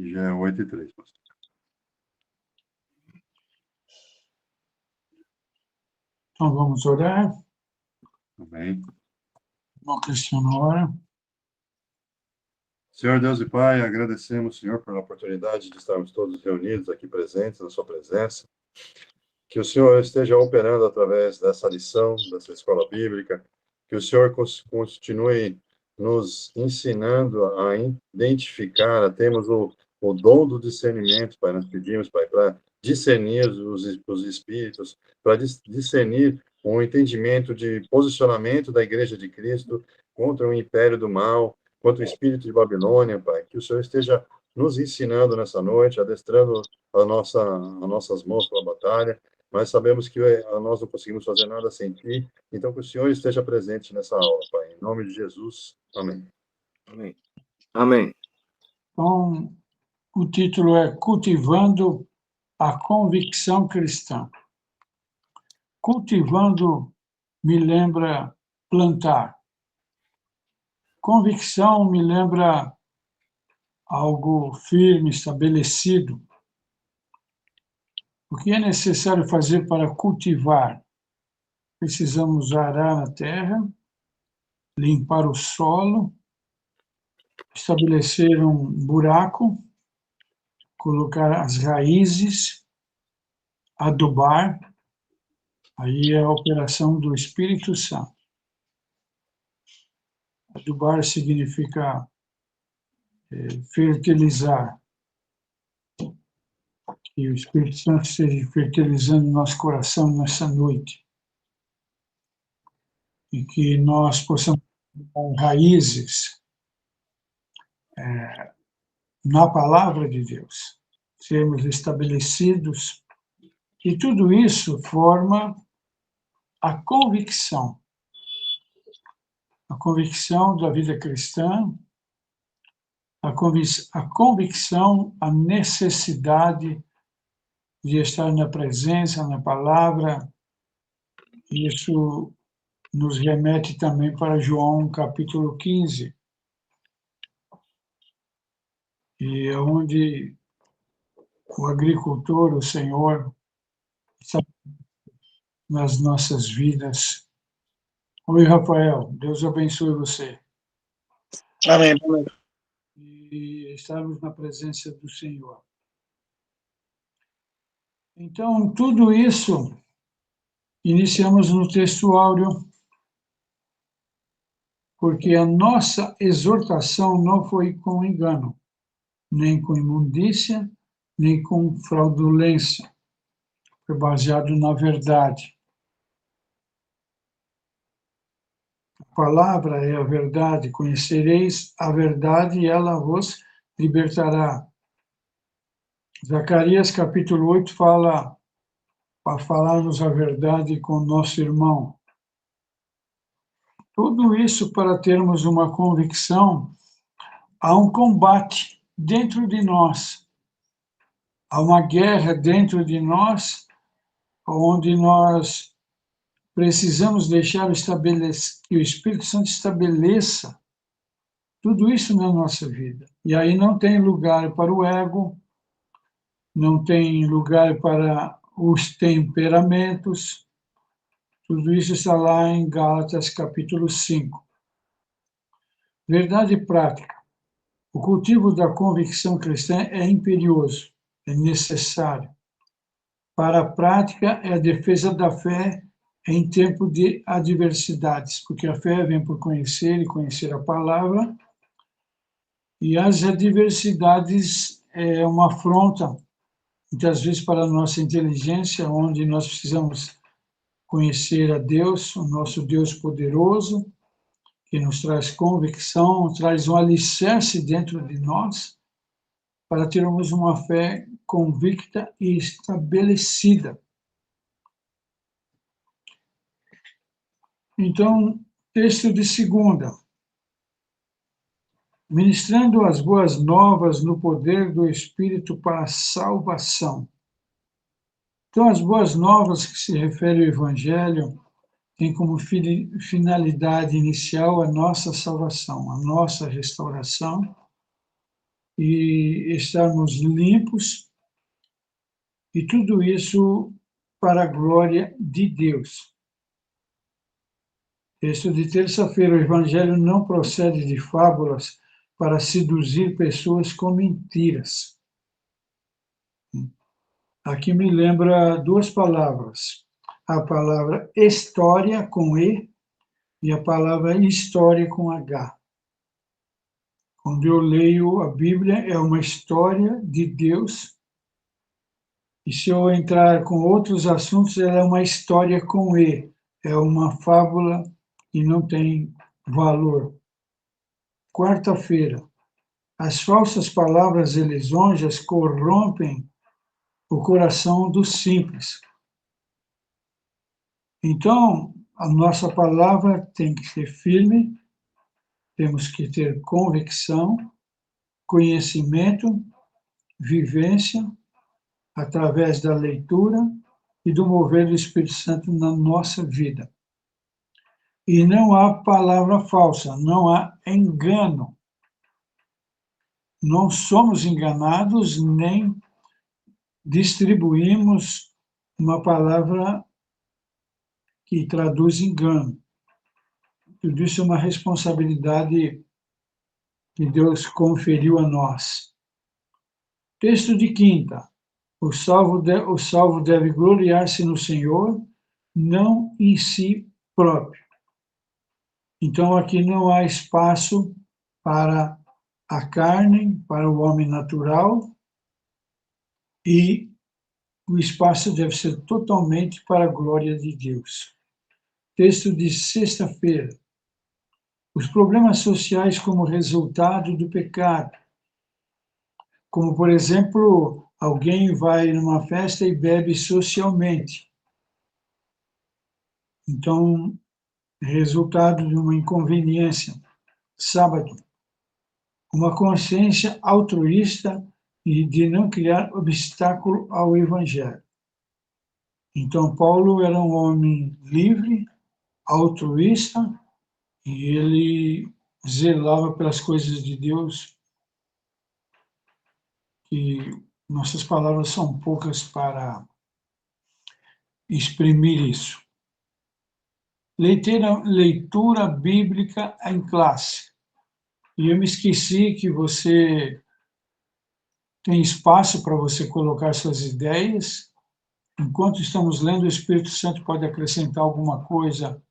E já é 8h03, pastor. Então vamos orar. Amém. Irmão Cristiano, ora. Senhor Deus e Pai, agradecemos, Senhor, pela oportunidade de estarmos todos reunidos aqui presentes na sua presença. Que o Senhor esteja operando através dessa lição, dessa escola bíblica. Que o Senhor continue nos ensinando a identificar, a termos o dom do discernimento, Pai. Nós pedimos, Pai, para discernir os espíritos, para discernir um entendimento de posicionamento da Igreja de Cristo contra o império do mal, contra o espírito de Babilônia, Pai. Que o Senhor esteja nos ensinando nessa noite, adestrando as nossas mãos para a batalha, mas sabemos que nós não conseguimos fazer nada sem Ti, então que o Senhor esteja presente nessa aula, Pai. Em nome de Jesus, amém. Amém. Amém. Então, o título é Cultivando a Convicção Cristã. Cultivando me lembra plantar. Convicção me lembra algo firme, estabelecido. O que é necessário fazer para cultivar? Precisamos arar a terra, limpar o solo, estabelecer um buraco, colocar as raízes, adubar. Aí é a operação do Espírito Santo. Adubar significa fertilizar. Que o Espírito Santo esteja fertilizando nosso coração nessa noite. E que nós possamos dar raízes na palavra de Deus. Sermos estabelecidos. E tudo isso forma a convicção da vida cristã, a convicção, a necessidade de estar na presença, na palavra. Isso nos remete também para João, capítulo 15, e é onde o agricultor, o Senhor, está nas nossas vidas. Oi, Rafael, Deus abençoe você. Amém. E estarmos na presença do Senhor. Então, tudo isso iniciamos no texto áureo, porque a nossa exortação não foi com engano, nem com imundícia, nem com fraudulência. Foi baseado na verdade. A palavra é a verdade, conhecereis a verdade e ela vos libertará. Zacarias capítulo 8 fala para falarmos a verdade com nosso irmão. Tudo isso para termos uma convicção. Há um combate dentro de nós. Há uma guerra dentro de nós, onde nós precisamos deixar que o Espírito Santo estabeleça tudo isso na nossa vida. E aí não tem lugar para o ego, não tem lugar para os temperamentos. Tudo isso está lá em Gálatas capítulo 5. Verdade prática. O cultivo da convicção cristã é imperioso, é necessário. Para a prática, é a defesa da fé em tempo de adversidades, porque a fé vem por conhecer e conhecer a palavra, e as adversidades é uma afronta, muitas vezes, para a nossa inteligência, onde nós precisamos conhecer a Deus, o nosso Deus poderoso, que nos traz convicção, traz um alicerce dentro de nós, para termos uma fé convicta e estabelecida. Então, texto de segunda. Ministrando as boas novas no poder do Espírito para a salvação. Então, as boas novas que se refere ao Evangelho tem como finalidade inicial a nossa salvação, a nossa restauração, e estarmos limpos, e tudo isso para a glória de Deus. Texto de terça-feira: o Evangelho não procede de fábulas para seduzir pessoas com mentiras. Aqui me lembra duas palavras: a palavra história com E a palavra história com H. Quando eu leio a Bíblia, é uma história de Deus, e se eu entrar com outros assuntos, ela é uma história com E, é uma fábula que não tem valor. Quarta-feira: as falsas palavras e lisonjas corrompem o coração dos simples. Então, a nossa palavra tem que ser firme, temos que ter convicção, conhecimento, vivência, através da leitura e do mover do Espírito Santo na nossa vida. E não há palavra falsa, não há engano. Não somos enganados, nem distribuímos uma palavra que traduz engano. Tudo isso é uma responsabilidade que Deus conferiu a nós. Texto de quinta: o salvo deve gloriar-se no Senhor, não em si próprio. Então, aqui não há espaço para a carne, para o homem natural, e o espaço deve ser totalmente para a glória de Deus. Texto de sexta-feira: os problemas sociais como resultado do pecado. Como, por exemplo, alguém vai numa festa e bebe socialmente. Então, resultado de uma inconveniência. Sábado: uma consciência altruísta e de não criar obstáculo ao Evangelho. Então, Paulo era um homem livre, altruísta, e ele zelava pelas coisas de Deus, e nossas palavras são poucas para exprimir isso. Leitura bíblica em classe. E eu me esqueci que você tem espaço para você colocar suas ideias. Enquanto estamos lendo, o Espírito Santo pode acrescentar alguma coisa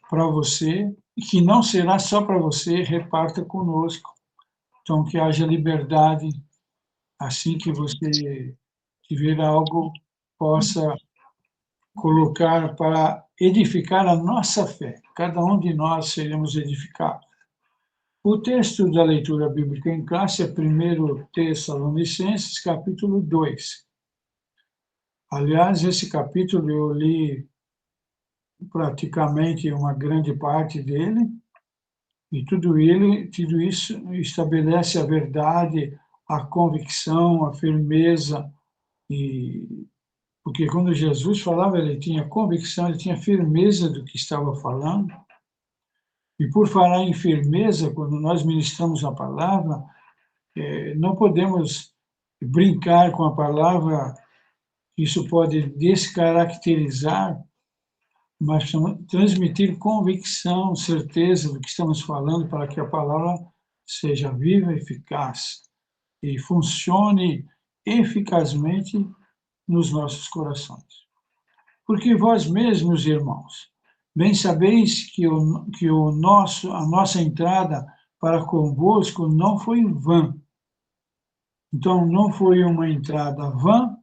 para você, e que não será só para você, reparta conosco. Então, que haja liberdade, assim que você tiver algo, possa colocar para edificar a nossa fé. Cada um de nós seremos edificados. O texto da leitura bíblica em classe é 1 Tessalonicenses, capítulo 2. Aliás, esse capítulo eu li praticamente uma grande parte dele, e tudo isso estabelece a verdade, a convicção, a firmeza, porque quando Jesus falava, ele tinha convicção, ele tinha firmeza do que estava falando. E por falar em firmeza, quando nós ministramos a palavra, não podemos brincar com a palavra, isso pode descaracterizar, mas transmitir convicção, certeza do que estamos falando, para que a palavra seja viva, eficaz e funcione eficazmente nos nossos corações. Porque vós mesmos, irmãos, bem sabeis que a nossa entrada para convosco não foi vã. Então, não foi uma entrada vã,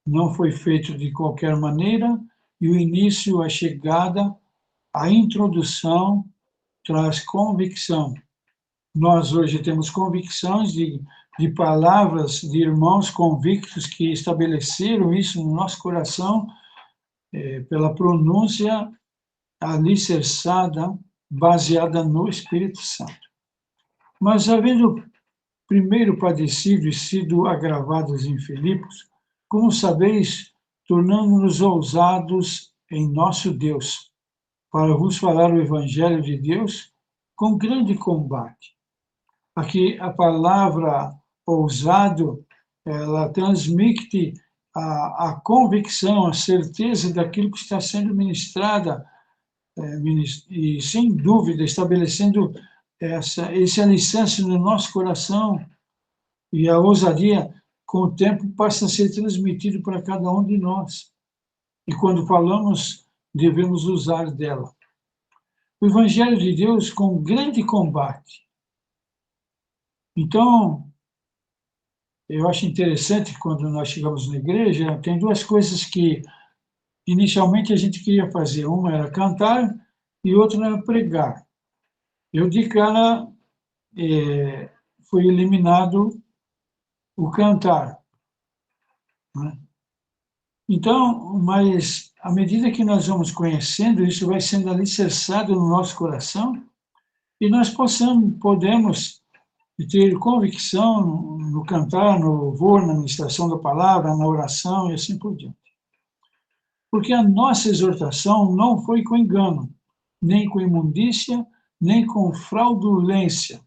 não foi feito de qualquer maneira, e o início, a chegada, a introdução traz convicção. Nós hoje temos convicções de palavras de irmãos convictos que estabeleceram isso no nosso coração, pela pronúncia alicerçada, baseada no Espírito Santo. Mas, havendo primeiro padecido e sido agravados em Filipos, como sabeis, tornando-nos ousados em nosso Deus, para vos falar o Evangelho de Deus com grande combate. Aqui a palavra ousado, ela transmite a convicção, a certeza daquilo que está sendo ministrada, e sem dúvida estabelecendo esse alicerce no nosso coração, e a ousadia, com o tempo, passa a ser transmitido para cada um de nós. E quando falamos, devemos usar dela. O Evangelho de Deus com grande combate. Então, eu acho interessante, quando nós chegamos na igreja, tem duas coisas que inicialmente a gente queria fazer. Uma era cantar e outra era pregar. Eu, de cara, foi eliminado o cantar, né? Então, mas à medida que nós vamos conhecendo, isso vai sendo alicerçado no nosso coração e nós podemos ter convicção no cantar, no louvor, na ministração da palavra, na oração e assim por diante. Porque a nossa exortação não foi com engano, nem com imundícia, nem com fraudulência.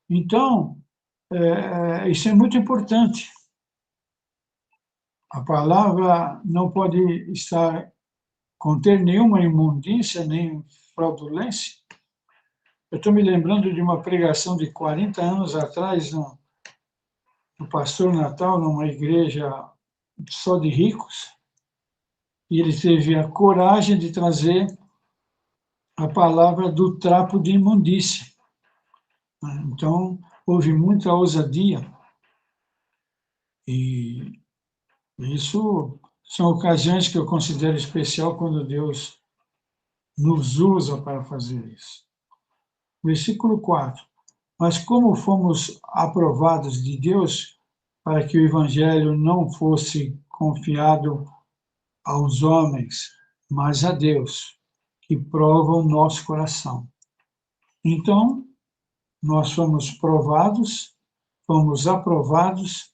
Então, isso é muito importante. A palavra não pode conter nenhuma imundícia, nem fraudulência. Eu estou me lembrando de uma pregação de 40 anos atrás, no Pastor Natal, numa igreja só de ricos, e ele teve a coragem de trazer a palavra do trapo de imundícia. Então, houve muita ousadia, e isso são ocasiões que eu considero especial quando Deus nos usa para fazer isso. Versículo 4. Mas como fomos aprovados de Deus para que o evangelho não fosse confiado aos homens, mas a Deus, que prova o nosso coração. Então, nós fomos provados, fomos aprovados.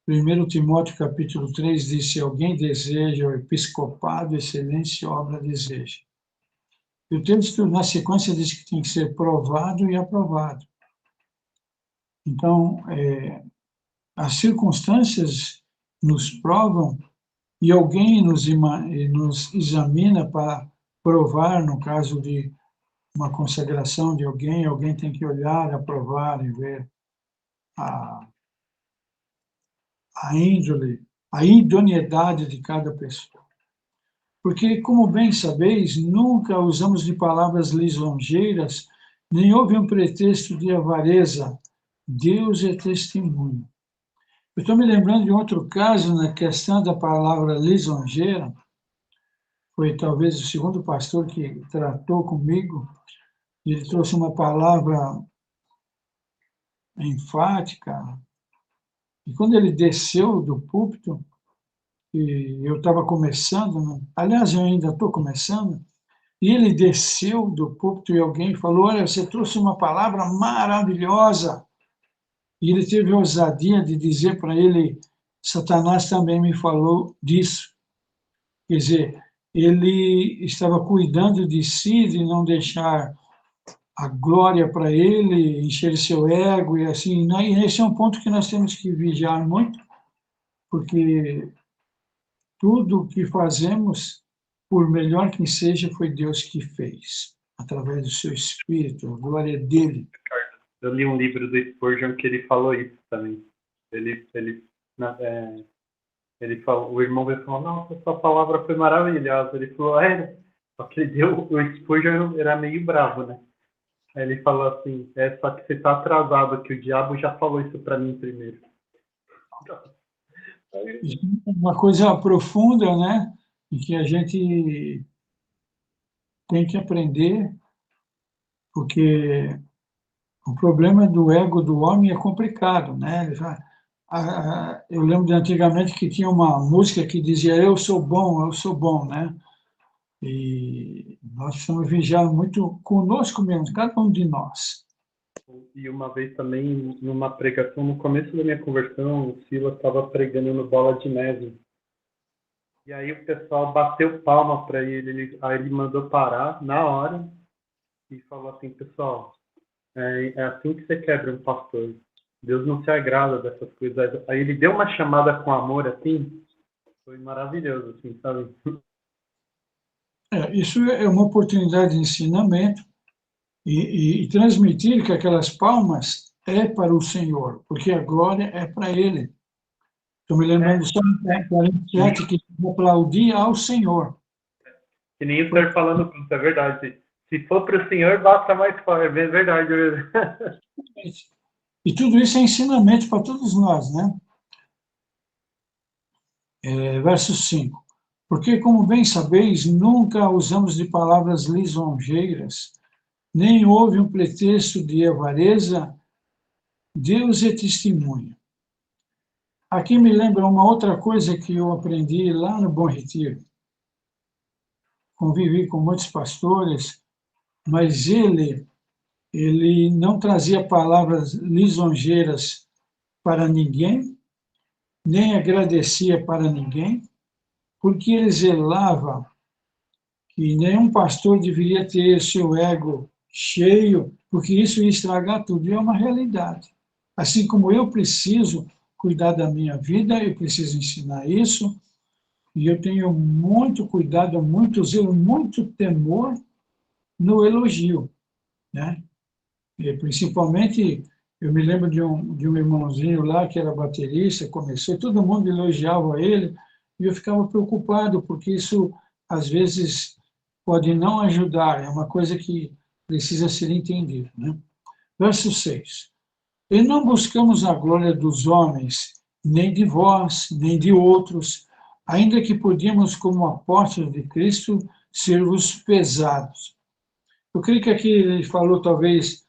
1 Timóteo capítulo 3 diz: se alguém deseja o episcopado, excelência obra deseja. E o texto, na sequência, diz que tem que ser provado e aprovado. Então, as circunstâncias nos provam e alguém nos examina para provar, no caso de uma consagração de alguém tem que olhar, aprovar e ver a índole, a idoneidade de cada pessoa. Porque, como bem sabeis, nunca usamos de palavras lisonjeiras, nem houve um pretexto de avareza. Deus é testemunho. Eu estou me lembrando de outro caso na questão da palavra lisonjeira. Foi talvez o segundo pastor que tratou comigo, e ele trouxe uma palavra enfática. E quando ele desceu do púlpito, e eu estava começando, aliás, eu ainda estou começando, e ele desceu do púlpito e alguém falou: olha, você trouxe uma palavra maravilhosa. E ele teve a ousadia de dizer para ele: Satanás também me falou disso. Quer dizer, ele estava cuidando de si, de não deixar a glória para ele, encher seu ego e assim. E esse é um ponto que nós temos que vigiar muito, porque tudo o que fazemos, por melhor que seja, foi Deus que fez, através do seu Espírito, a glória dele. Eu li um livro do Spurgeon que ele falou isso também. Ele falou, o irmão dele falou: nossa, sua palavra foi maravilhosa. Ele falou: só que o Spurgeon era meio bravo, né? Aí ele falou assim: só que você está atrasado, que o diabo já falou isso para mim primeiro. Uma coisa profunda, né? E que a gente tem que aprender, porque o problema do ego do homem é complicado, né? Eu lembro de antigamente que tinha uma música que dizia: eu sou bom, né? E nós precisamos vigiar muito conosco mesmo, cada um de nós. E uma vez também, numa pregação, no começo da minha conversão, o Silas estava pregando no Bola de Neve. E aí o pessoal bateu palma para ele, aí ele mandou parar na hora e falou assim: pessoal, É assim que você quebra um pastor. Deus não se agrada dessas coisas. Aí ele deu uma chamada com amor, assim, foi maravilhoso, assim, sabe? Isso é uma oportunidade de ensinamento e transmitir que aquelas palmas é para o Senhor, porque a glória é para Ele. Estou me lembrando do Salmo 47, que aplaudir ao Senhor. Que nem o senhor falando isso, é verdade. Se for para o senhor, basta mais forte, é verdade mesmo. E tudo isso é ensinamento para todos nós, né? Verso 5. Porque, como bem sabeis, nunca usamos de palavras lisonjeiras, nem houve um pretexto de avareza, Deus é testemunha. Aqui me lembra uma outra coisa que eu aprendi lá no Bom Retiro. Convivi com muitos pastores, mas ele não trazia palavras lisonjeiras para ninguém, nem agradecia para ninguém, porque ele zelava que nenhum pastor deveria ter seu ego cheio, porque isso ia estragar tudo. E é uma realidade. Assim como eu preciso cuidar da minha vida, eu preciso ensinar isso, e eu tenho muito cuidado, muito zelo, muito temor no elogio, né? E, principalmente, eu me lembro de um irmãozinho lá que era baterista, começou, todo mundo elogiava ele, e eu ficava preocupado, porque isso, às vezes, pode não ajudar, é uma coisa que precisa ser entendida, né? Verso 6. E não buscamos a glória dos homens, nem de vós, nem de outros, ainda que podíamos, como apóstolos de Cristo, ser-vos pesados. Eu creio que aqui ele falou, talvez,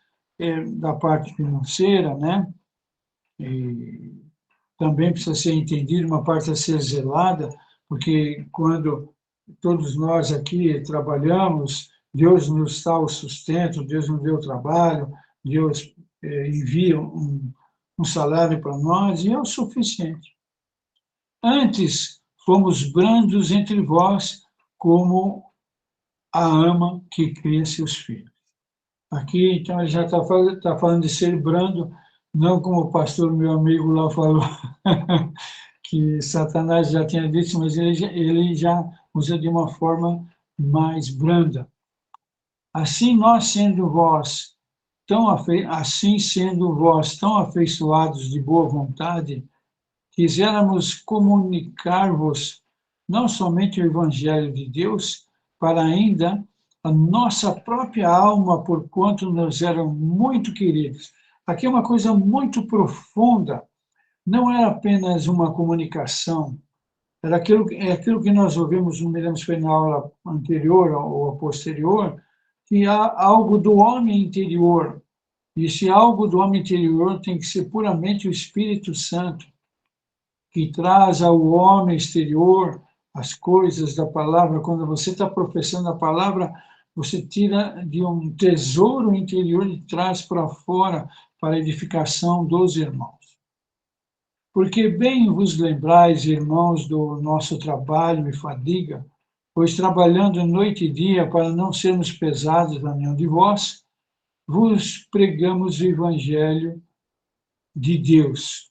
da parte financeira, né? E também precisa ser entendido, uma parte a ser zelada, porque quando todos nós aqui trabalhamos, Deus nos dá o sustento, Deus nos deu o trabalho, Deus envia um salário para nós e é o suficiente. Antes, fomos brandos entre vós, como a ama que cria seus filhos. Aqui, então, ele já está falando de ser brando, não como o pastor, meu amigo lá falou, que Satanás já tinha dito, mas ele já usa de uma forma mais branda. Assim sendo vós tão afeiçoados de boa vontade, quiséramos comunicar-vos não somente o Evangelho de Deus, para ainda a nossa própria alma, porquanto nos eram muito queridos. Aqui é uma coisa muito profunda, não era apenas uma comunicação, é aquilo que nós ouvimos, não me lembro se foi na aula anterior ou a posterior, que há algo do homem interior, e esse algo do homem interior tem que ser puramente o Espírito Santo, que traz ao homem exterior as coisas da palavra. Quando você está professando a palavra, você tira de um tesouro interior e traz para fora para a edificação dos irmãos. Porque bem vos lembrais, irmãos, do nosso trabalho e fadiga, pois trabalhando noite e dia para não sermos pesados na nenhum de vós, vos pregamos o Evangelho de Deus.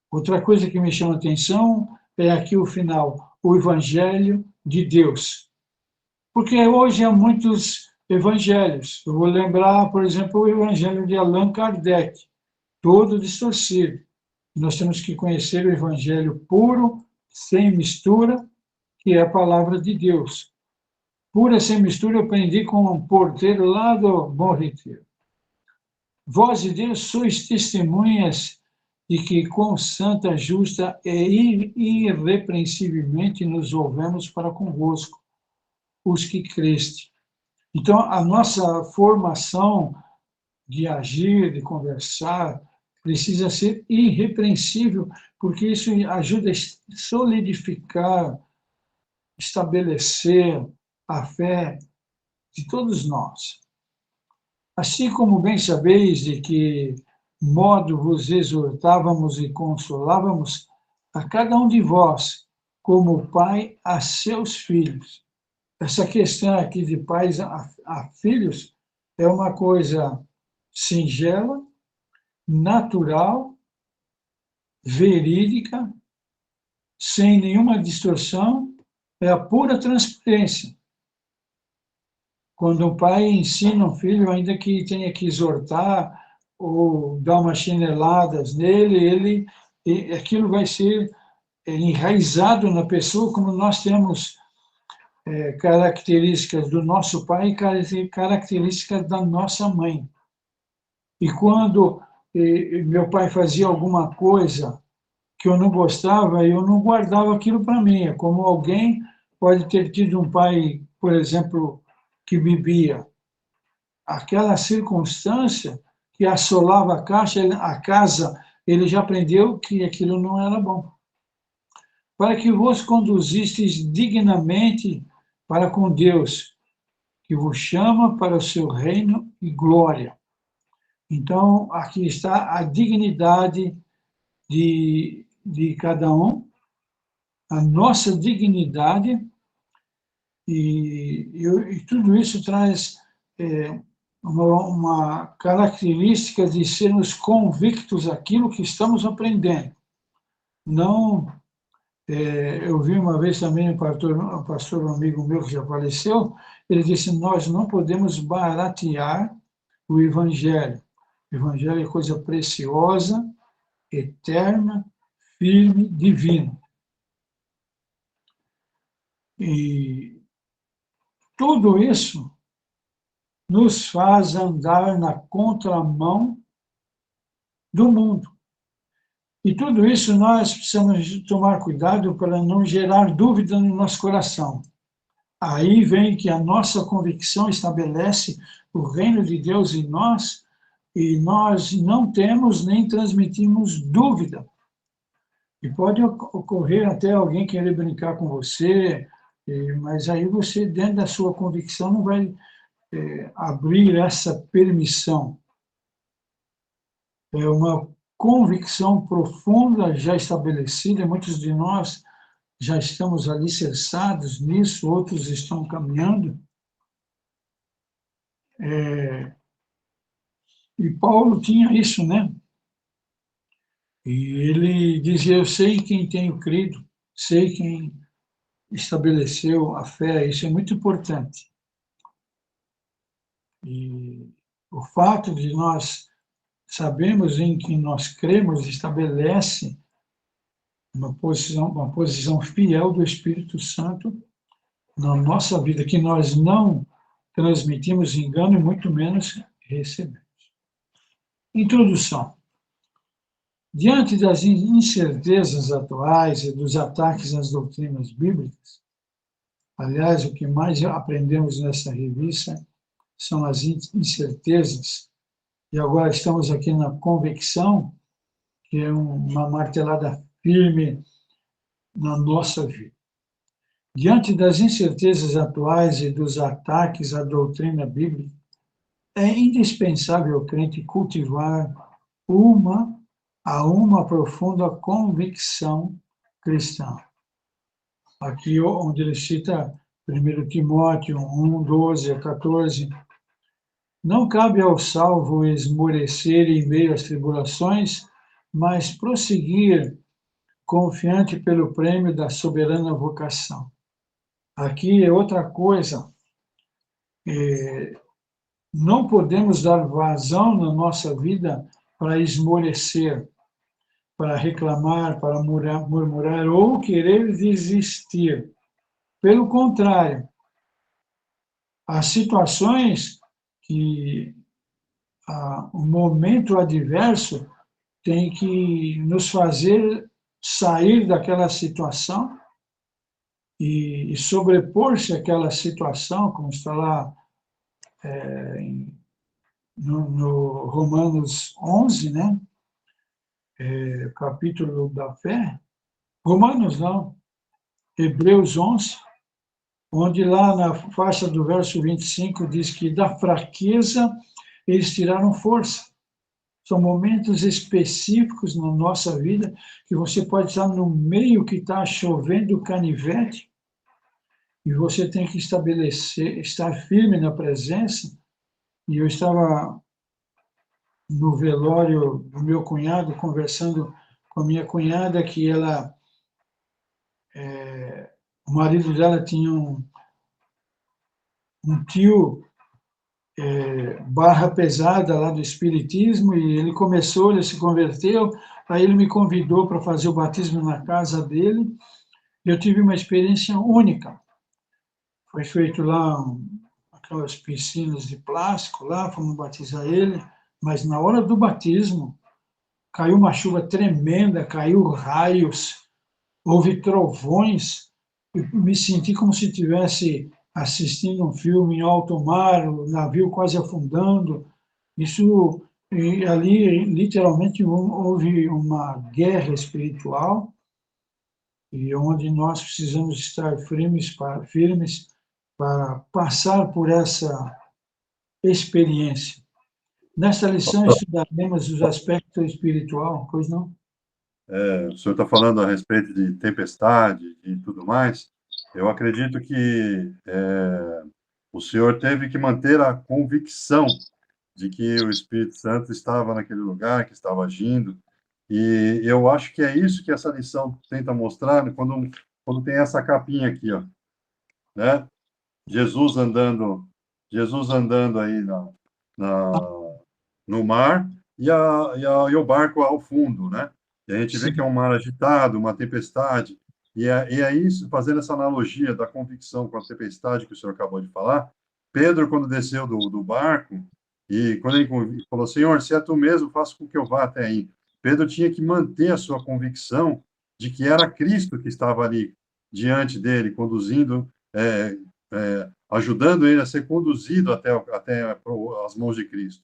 Outra coisa que me chama a atenção é aqui o final, o Evangelho de Deus. Porque hoje há muitos evangelhos. Eu vou lembrar, por exemplo, o Evangelho de Allan Kardec, todo distorcido. Nós temos que conhecer o Evangelho puro, sem mistura, que é a palavra de Deus. Pura, sem mistura, eu aprendi com um porteiro lá do Bom Retiro. Vós e Deus sois testemunhas de que com santa, justa e irrepreensivelmente nos ouvemos para convosco, os que creste. Então, a nossa formação de agir, de conversar, precisa ser irrepreensível, porque isso ajuda a solidificar, estabelecer a fé de todos nós. Assim como bem sabeis de que modo vos exortávamos e consolávamos a cada um de vós, como o pai a seus filhos. Essa questão aqui de pais a filhos é uma coisa singela, natural, verídica, sem nenhuma distorção, é a pura transparência. Quando um pai ensina um filho, ainda que tenha que exortar ou dar umas chineladas nele, aquilo vai ser enraizado na pessoa, como nós temos características do nosso pai e características da nossa mãe. E quando meu pai fazia alguma coisa que eu não gostava, eu não guardava aquilo para mim. É como alguém pode ter tido um pai, por exemplo, que bebia. Aquela circunstância que assolava a casa, ele já aprendeu que aquilo não era bom. Para que vos conduzistes dignamente para com Deus, que vos chama para o seu reino e glória. Então, aqui está a dignidade de cada um, a nossa dignidade, e tudo isso traz uma característica de sermos convictos daquilo que estamos aprendendo. Não, eu vi uma vez também um pastor, um amigo meu que já faleceu, ele disse, nós não podemos baratear o Evangelho. O Evangelho é coisa preciosa, eterna, firme, divina. E tudo isso nos faz andar na contramão do mundo. E tudo isso nós precisamos tomar cuidado para não gerar dúvida no nosso coração. Aí vem que a nossa convicção estabelece o reino de Deus em nós e nós não temos nem transmitimos dúvida. E pode ocorrer até alguém querer brincar com você, mas aí você, dentro da sua convicção, não vai abrir essa permissão. É uma convicção profunda já estabelecida, muitos de nós já estamos alicerçados nisso, outros estão caminhando. E Paulo tinha isso, né? E ele dizia, eu sei quem tenho crido, sei quem estabeleceu a fé, isso é muito importante. E o fato de nós sabermos em que nós cremos estabelece uma posição fiel do Espírito Santo na nossa vida, que nós não transmitimos engano e muito menos recebemos. Introdução. Diante das incertezas atuais e dos ataques às doutrinas bíblicas, aliás, o que mais aprendemos nessa revista são as incertezas, e agora estamos aqui na convicção, que é uma martelada firme na nossa vida. Diante das incertezas atuais e dos ataques à doutrina bíblica, é indispensável o crente cultivar uma profunda convicção cristã. Aqui onde ele cita 1 Timóteo 1, 12 a 14, não cabe ao salvo esmorecer em meio às tribulações, mas prosseguir confiante pelo prêmio da soberana vocação. Aqui é outra coisa. Não podemos dar vazão na nossa vida para esmorecer, para reclamar, para murmurar ou querer desistir. Pelo contrário, há situações que o momento adverso tem que nos fazer sair daquela situação e sobrepor-se àquela situação, como está lá no Romanos 11, né? Capítulo da fé. Romanos não, Hebreus 11, onde lá na faixa do verso 25 diz que da fraqueza eles tiraram força. São momentos específicos na nossa vida que você pode estar no meio que está chovendo canivete e você tem que estar firme na presença. E eu estava no velório do meu cunhado, conversando com a minha cunhada, que ela, o marido dela tinha um tio barra pesada lá do espiritismo, e ele se converteu, aí ele me convidou para fazer o batismo na casa dele, e eu tive uma experiência única. Foi feito lá aquelas piscinas de plástico lá, fomos batizar ele, mas na hora do batismo caiu uma chuva tremenda, caiu raios, houve trovões, eu me senti como se estivesse assistindo um filme em alto mar, o navio quase afundando. Isso, e ali, literalmente, houve uma guerra espiritual, e onde nós precisamos estar firmes para passar por essa experiência. Nesta lição, estudaremos os aspectos espiritual, pois não? O senhor está falando a respeito de tempestade e tudo mais. Eu acredito que o senhor teve que manter a convicção de que o Espírito Santo estava naquele lugar, que estava agindo. E eu acho que é isso que essa lição tenta mostrar, né, quando tem essa capinha aqui, ó, né? Jesus andando aí no mar e o barco ao fundo, né? E a gente vê que é um mar agitado, uma tempestade. E é isso, fazendo essa analogia da convicção com a tempestade que o senhor acabou de falar, Pedro, quando desceu do barco, e quando ele falou, Senhor, se é tu mesmo, faça com que eu vá até aí. Pedro tinha que manter a sua convicção de que era Cristo que estava ali diante dele, conduzindo, ajudando ele a ser conduzido até as mãos de Cristo.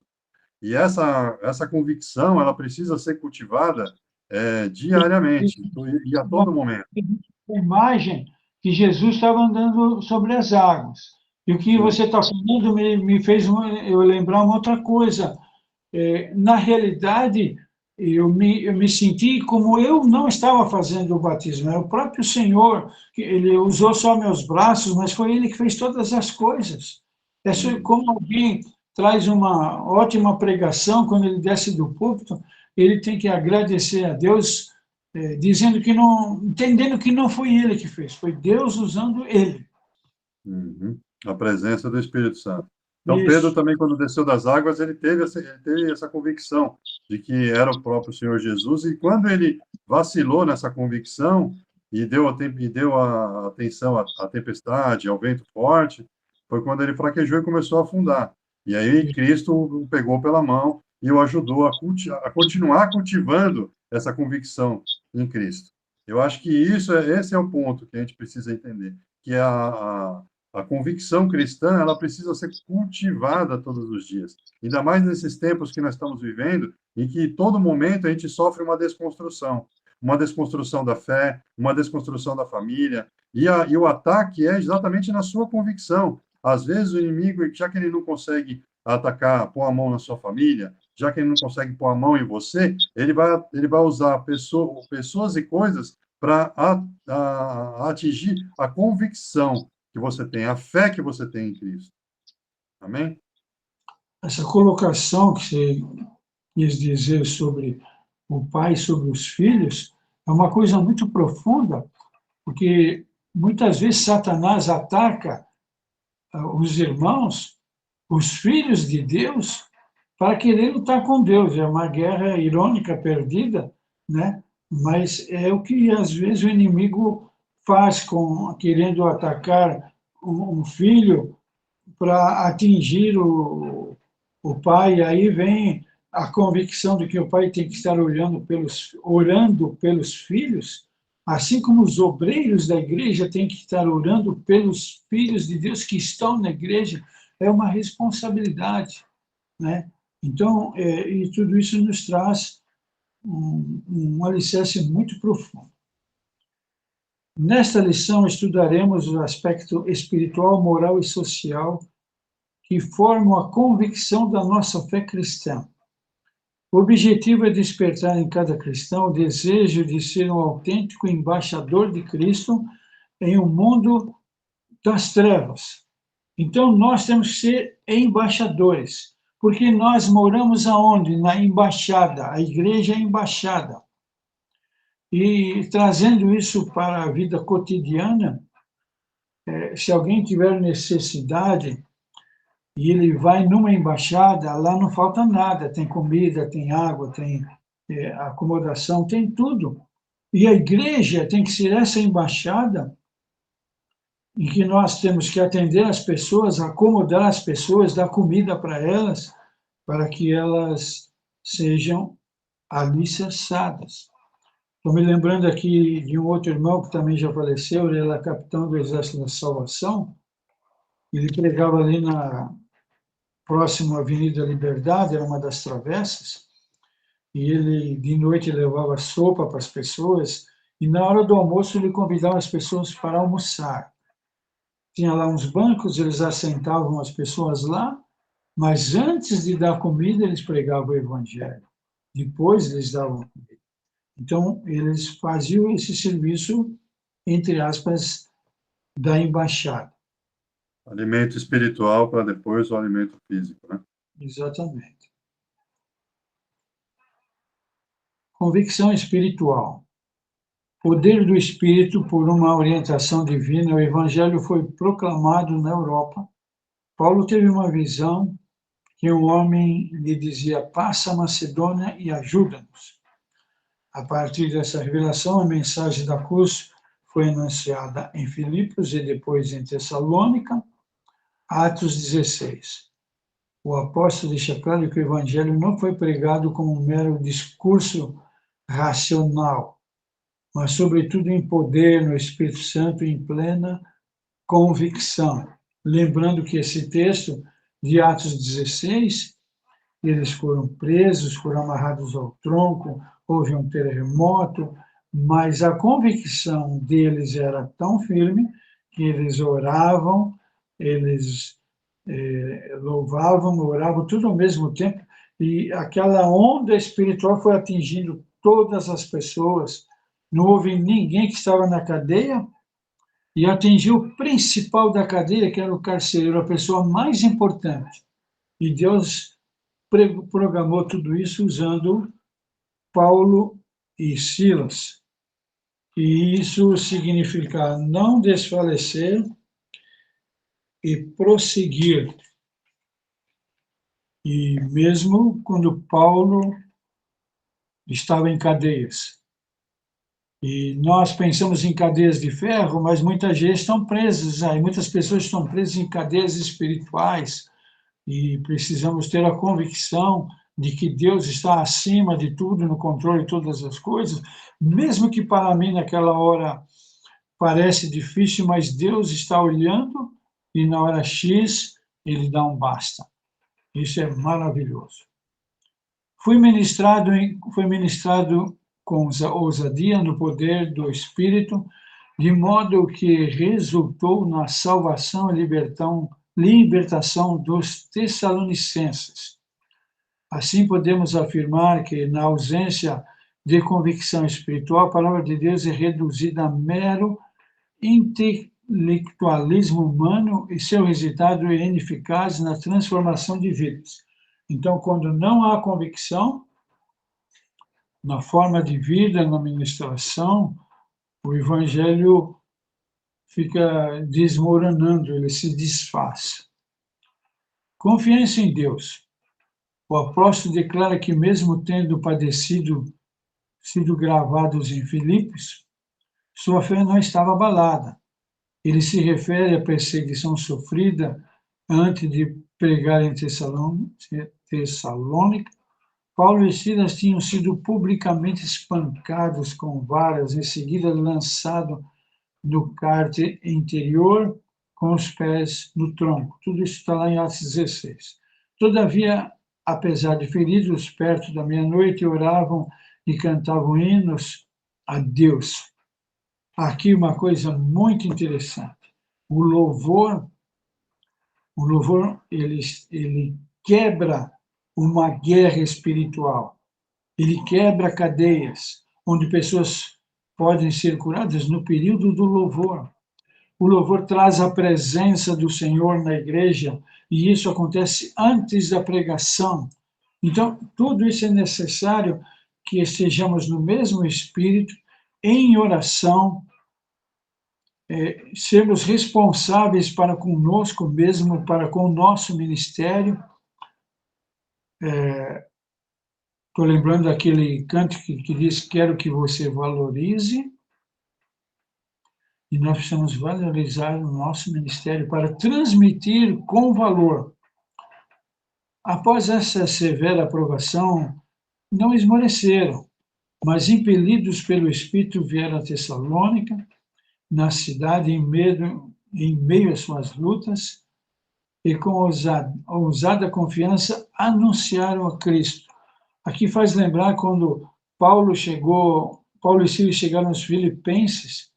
E essa convicção, ela precisa ser cultivada diariamente e a todo momento. A imagem que Jesus estava andando sobre as águas. E o que você está falando me fez eu lembrar uma outra coisa. Na realidade, eu me senti como eu não estava fazendo o batismo. É o próprio Senhor, que ele usou só meus braços, mas foi ele que fez todas as coisas. É como alguém traz uma ótima pregação, quando ele desce do púlpito, ele tem que agradecer a Deus, dizendo que não, entendendo que não foi ele que fez, foi Deus usando ele. Uhum. A presença do Espírito Santo. Então, Isso. Pedro também, quando desceu das águas, ele teve essa convicção de que era o próprio Senhor Jesus, e quando ele vacilou nessa convicção e deu a atenção à tempestade, ao vento forte, foi quando ele fraquejou e começou a afundar. E aí Cristo o pegou pela mão e o ajudou a continuar cultivando essa convicção em Cristo. Eu acho que esse é o ponto que a gente precisa entender, que a convicção cristã, ela precisa ser cultivada todos os dias. Ainda mais nesses tempos que nós estamos vivendo, em que todo momento a gente sofre uma desconstrução da fé, uma desconstrução da família, e o ataque é exatamente na sua convicção. Às vezes o inimigo, já que ele não consegue atacar, pôr a mão na sua família, já que ele não consegue pôr a mão em você, ele vai usar pessoas e coisas para atingir a convicção que você tem, a fé que você tem em Cristo. Amém? Essa colocação que você quis dizer sobre o pai, sobre os filhos, é uma coisa muito profunda, porque muitas vezes Satanás ataca os irmãos, os filhos de Deus, para querer lutar com Deus. É uma guerra irônica, perdida, né? Mas é o que às vezes o inimigo faz, querendo atacar um filho para atingir o pai. Aí vem a convicção de que o pai tem que estar orando pelos filhos, assim como os obreiros da igreja têm que estar orando pelos filhos de Deus que estão na igreja. É uma responsabilidade, né? Então, e tudo isso nos traz um alicerce muito profundo. Nesta lição, estudaremos o aspecto espiritual, moral e social que formam a convicção da nossa fé cristã. O objetivo é despertar em cada cristão o desejo de ser um autêntico embaixador de Cristo em um mundo das trevas. Então, nós temos que ser embaixadores, Porque nós moramos aonde? Na embaixada, a igreja é a embaixada. E trazendo isso para a vida cotidiana, se alguém tiver necessidade e ele vai numa embaixada, lá não falta nada, tem comida, tem água, tem acomodação, tem tudo. E a igreja tem que ser essa embaixada em que nós temos que atender as pessoas, acomodar as pessoas, dar comida para elas, para que elas sejam alicerçadas. Estou me lembrando aqui de um outro irmão que também já faleceu, ele era capitão do Exército da Salvação, ele pregava ali na próxima Avenida Liberdade, era uma das travessas, e ele, de noite, levava sopa para as pessoas, e na hora do almoço ele convidava as pessoas para almoçar. Tinha lá uns bancos, eles assentavam as pessoas lá, mas antes de dar comida, eles pregavam o evangelho. Depois eles davam comida. Então, eles faziam esse serviço, entre aspas, da embaixada. Alimento espiritual para depois o alimento físico, né? Exatamente. Convicção espiritual. Poder do Espírito por uma orientação divina, o Evangelho foi proclamado na Europa. Paulo teve uma visão que um homem lhe dizia, passa a Macedônia e ajuda-nos. A partir dessa revelação, a mensagem da cruz foi anunciada em Filipos e depois em Tessalônica. Atos 16. O apóstolo deixa claro que o Evangelho não foi pregado como um mero discurso racional, mas, sobretudo, em poder, no Espírito Santo, em plena convicção. Lembrando que esse texto de Atos 16, eles foram presos, foram amarrados ao tronco, houve um terremoto, mas a convicção deles era tão firme que eles oravam, eles louvavam, oravam, tudo ao mesmo tempo, e aquela onda espiritual foi atingindo todas as pessoas, não houve ninguém que estava na cadeia, e atingiu o principal da cadeia, que era o carcereiro, a pessoa mais importante. E Deus programou tudo isso usando Paulo e Silas. E isso significa não desfalecer e prosseguir. E mesmo quando Paulo estava em cadeias. E nós pensamos em cadeias de ferro, mas muitas vezes estão presas aí, muitas pessoas estão presas em cadeias espirituais e precisamos ter a convicção de que Deus está acima de tudo, no controle de todas as coisas, mesmo que para mim naquela hora parece difícil, mas Deus está olhando e na hora X ele dá um basta. Isso é maravilhoso. Foi ministrado com ousadia no poder do Espírito, de modo que resultou na salvação e libertação dos Tessalonicenses. Assim, podemos afirmar que, na ausência de convicção espiritual, a palavra de Deus é reduzida a mero intelectualismo humano e seu resultado é ineficaz na transformação de vidas. Então, quando não há convicção, na forma de vida, na ministração, o evangelho fica desmoronando, ele se desfaz. Confiança em Deus. O apóstolo declara que mesmo tendo sido gravados em Filipos, sua fé não estava abalada. Ele se refere à perseguição sofrida antes de pregar em Tessalônica. Paulo e Silas tinham sido publicamente espancados com varas, em seguida lançado no cárcere interior com os pés no tronco. Tudo isso está lá em Atos 16. Todavia, apesar de feridos, perto da meia-noite, oravam e cantavam hinos a Deus. Aqui uma coisa muito interessante. O louvor ele quebra uma guerra espiritual. Ele quebra cadeias, onde pessoas podem ser curadas no período do louvor. O louvor traz a presença do Senhor na igreja e isso acontece antes da pregação. Então, tudo isso é necessário que estejamos no mesmo espírito, em oração, sermos responsáveis para conosco mesmo, para com o nosso ministério. Estou lembrando daquele canto que diz: quero que você valorize, e nós precisamos valorizar o nosso ministério para transmitir com valor. Após essa severa aprovação, não esmoreceram, mas, impelidos pelo Espírito, vieram a Tessalônica, na cidade, em meio às suas lutas, e com ousada confiança anunciaram a Cristo. Aqui faz lembrar quando Paulo e Silas chegaram aos Filipenses,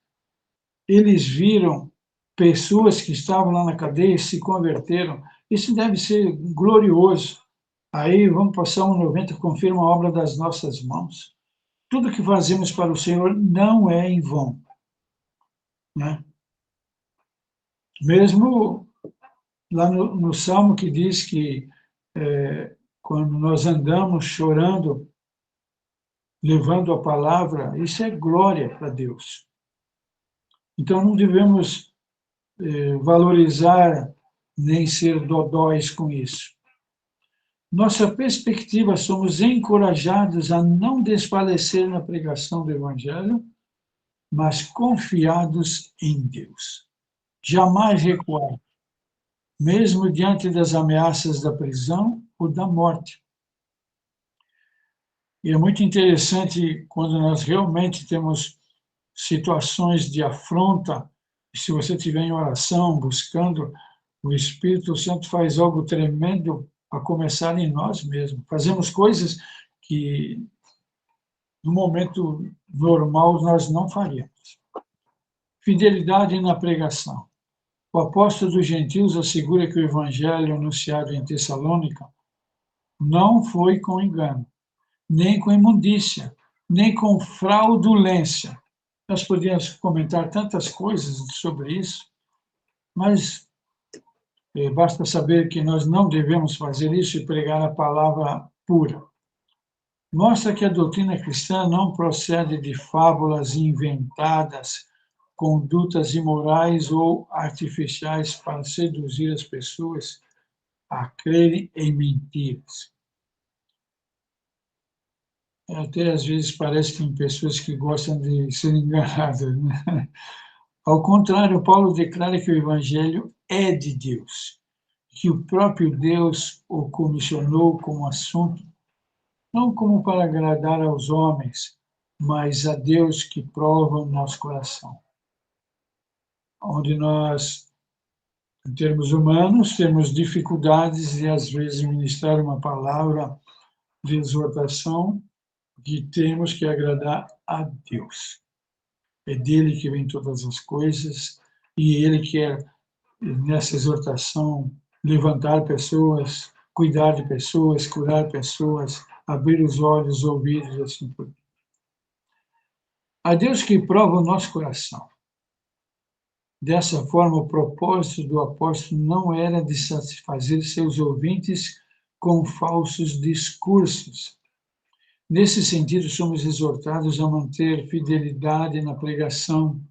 eles viram pessoas que estavam lá na cadeia e se converteram. Isso deve ser glorioso. Aí vamos passar um 90, confirma a obra das nossas mãos. Tudo que fazemos para o Senhor não é em vão, né? Mesmo lá no Salmo que diz que quando nós andamos chorando, levando a palavra, isso é glória para Deus. Então não devemos valorizar nem ser dodóis com isso. Nossa perspectiva, somos encorajados a não desfalecer na pregação do Evangelho, mas confiados em Deus. Jamais recuar, mesmo diante das ameaças da prisão ou da morte. E é muito interessante quando nós realmente temos situações de afronta, e se você estiver em oração, buscando, o Espírito Santo faz algo tremendo a começar em nós mesmos. Fazemos coisas que, no momento normal, nós não faríamos. Fidelidade na pregação. O apóstolo dos gentios assegura que o evangelho anunciado em Tessalônica não foi com engano, nem com imundícia, nem com fraudulência. Nós podíamos comentar tantas coisas sobre isso, mas basta saber que nós não devemos fazer isso e pregar a palavra pura. Mostra que a doutrina cristã não procede de fábulas inventadas, condutas imorais ou artificiais para seduzir as pessoas a crerem em mentiras. Até às vezes parece que tem pessoas que gostam de ser enganadas, né? Ao contrário, Paulo declara que o Evangelho é de Deus, que o próprio Deus o comissionou como assunto, não como para agradar aos homens, mas a Deus que prova o nosso coração. Onde nós, em termos humanos, temos dificuldades de, às vezes, ministrar uma palavra de exortação, que temos que agradar a Deus. É dele que vem todas as coisas, e ele quer, nessa exortação, levantar pessoas, cuidar de pessoas, curar pessoas, abrir os olhos, os ouvidos, assim por diante. A Deus que prova o nosso coração. Dessa forma, o propósito do apóstolo não era de satisfazer seus ouvintes com falsos discursos. Nesse sentido, somos exortados a manter fidelidade na pregação,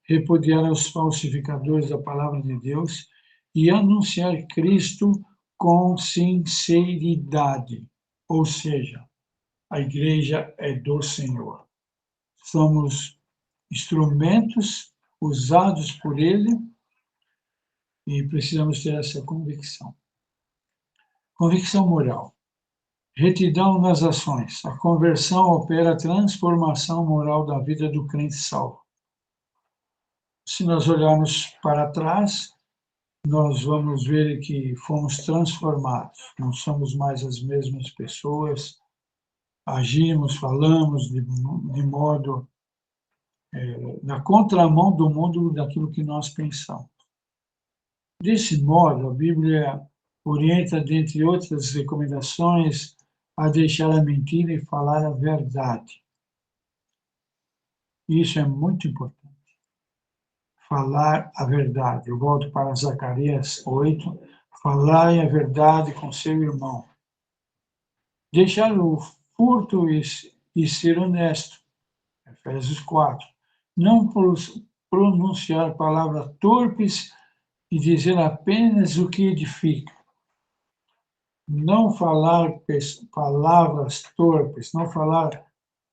repudiar os falsificadores da palavra de Deus e anunciar Cristo com sinceridade. Ou seja, a igreja é do Senhor. Somos instrumentos usados por Ele e precisamos ter essa convicção. Convicção moral. Retidão nas ações. A conversão opera a transformação moral da vida do crente salvo. Se nós olharmos para trás, nós vamos ver que fomos transformados. Não somos mais as mesmas pessoas, agimos, falamos de modo na contramão do mundo daquilo que nós pensamos. Desse modo, a Bíblia orienta, dentre outras recomendações, a deixar a mentira e falar a verdade. Isso é muito importante. Falar a verdade. Eu volto para Zacarias 8. Falai a verdade com seu irmão. Deixar o furto e ser honesto. Efésios 4. Não pronunciar palavras torpes e dizer apenas o que edifica. Não falar palavras torpes, não falar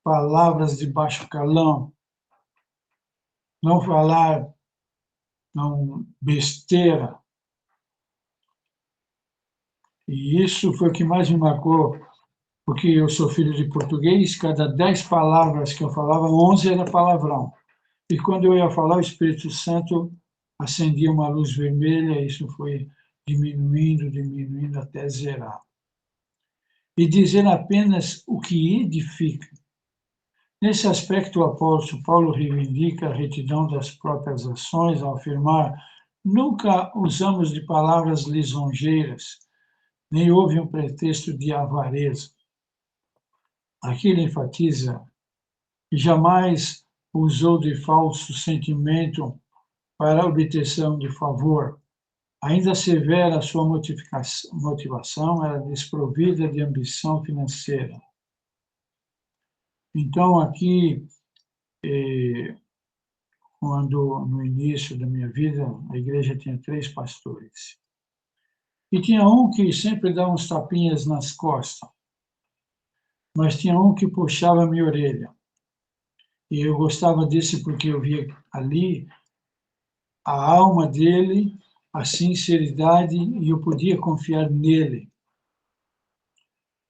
palavras de baixo calão, não falar besteira. E isso foi o que mais me marcou, porque eu sou filho de português, cada 10 palavras que eu falava, 11 era palavrão. E quando eu ia falar, o Espírito Santo acendia uma luz vermelha, e isso foi diminuindo até zerar. E dizer apenas o que edifica. Nesse aspecto, o apóstolo Paulo reivindica a retidão das próprias ações ao afirmar: nunca usamos de palavras lisonjeiras, nem houve um pretexto de avareza. Aqui ele enfatiza que jamais usou de falso sentimento para a obtenção de favor. Ainda severa a sua motivação, era desprovida de ambição financeira. Então, aqui, quando no início da minha vida, a igreja tinha 3 pastores. E tinha um que sempre dava uns tapinhas nas costas, mas tinha um que puxava a minha orelha. E eu gostava desse porque eu via ali a alma dele, a sinceridade, e eu podia confiar nele.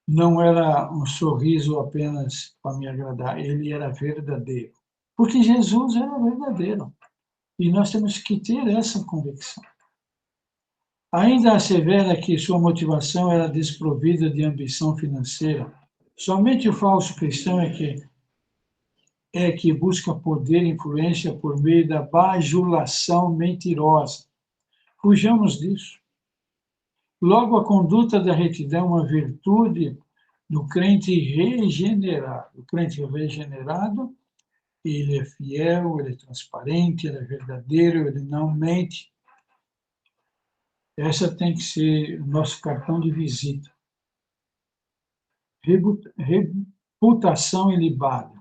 Não era um sorriso apenas para me agradar, ele era verdadeiro. Porque Jesus era verdadeiro. E nós temos que ter essa convicção. Ainda assevera que sua motivação era desprovida de ambição financeira. Somente o falso cristão é que busca poder e influência por meio da bajulação mentirosa. Fujamos disso. Logo, a conduta da retidão é uma virtude do crente regenerado. O crente regenerado, ele é fiel, ele é transparente, ele é verdadeiro, ele não mente. Essa tem que ser o nosso cartão de visita. Reputação ilibada.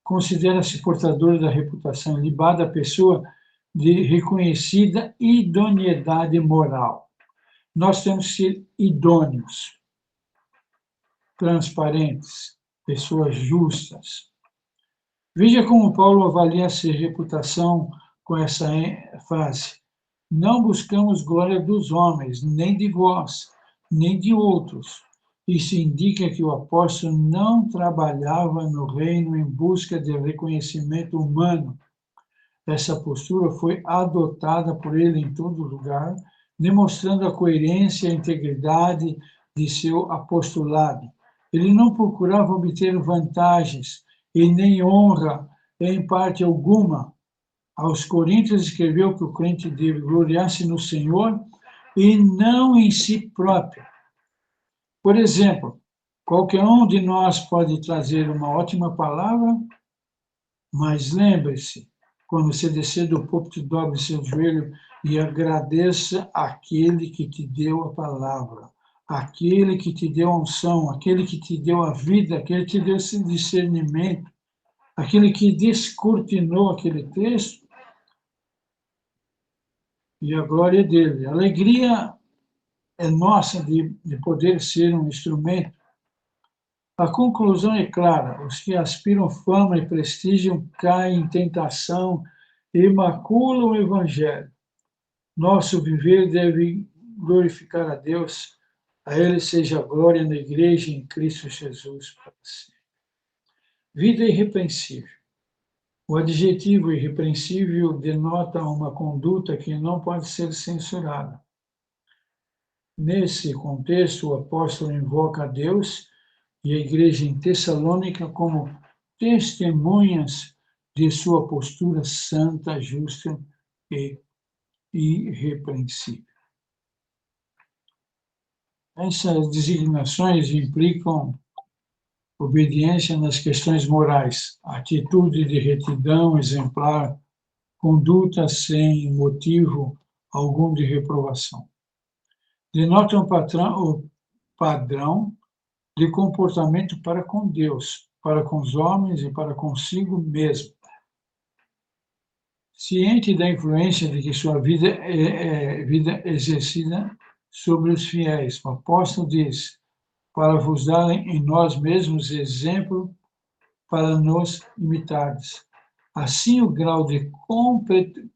Considera-se portador da reputação ilibada a pessoa de reconhecida idoneidade moral. Nós temos que ser idôneos, transparentes, pessoas justas. Veja como Paulo avalia sua reputação com essa frase: não buscamos glória dos homens, nem de vós, nem de outros. Isso indica que o apóstolo não trabalhava no reino em busca de reconhecimento humano. Essa postura foi adotada por ele em todo lugar, demonstrando a coerência e a integridade de seu apostolado. Ele não procurava obter vantagens e nem honra em parte alguma. Aos Coríntios escreveu que o crente deve gloriar-se no Senhor e não em si próprio. Por exemplo, qualquer um de nós pode trazer uma ótima palavra, mas lembre-se, quando você descer do púlpito, dobre seu joelho e agradeça àquele que te deu a palavra, aquele que te deu a unção, aquele que te deu a vida, aquele que te deu esse discernimento, aquele que descortinou aquele texto, e a glória dele. A alegria é nossa de poder ser um instrumento. A conclusão é clara: os que aspiram fama e prestígio caem em tentação e maculam o Evangelho. Nosso viver deve glorificar a Deus, a Ele seja a glória na igreja em Cristo Jesus para sempre. Vida irrepreensível. O adjetivo irrepreensível denota uma conduta que não pode ser censurada. Nesse contexto, o apóstolo invoca a Deus e a igreja em Tessalônica como testemunhas de sua postura santa, justa e irrepreensível. Essas designações implicam obediência nas questões morais, atitude de retidão exemplar, conduta sem motivo algum de reprovação. denota o padrão de comportamento para com Deus, para com os homens e para consigo mesmo. Ciente da influência de que sua vida é vida exercida sobre os fiéis, o apóstolo diz, para vos dar em nós mesmos exemplo para nos imitardes. Assim, o grau de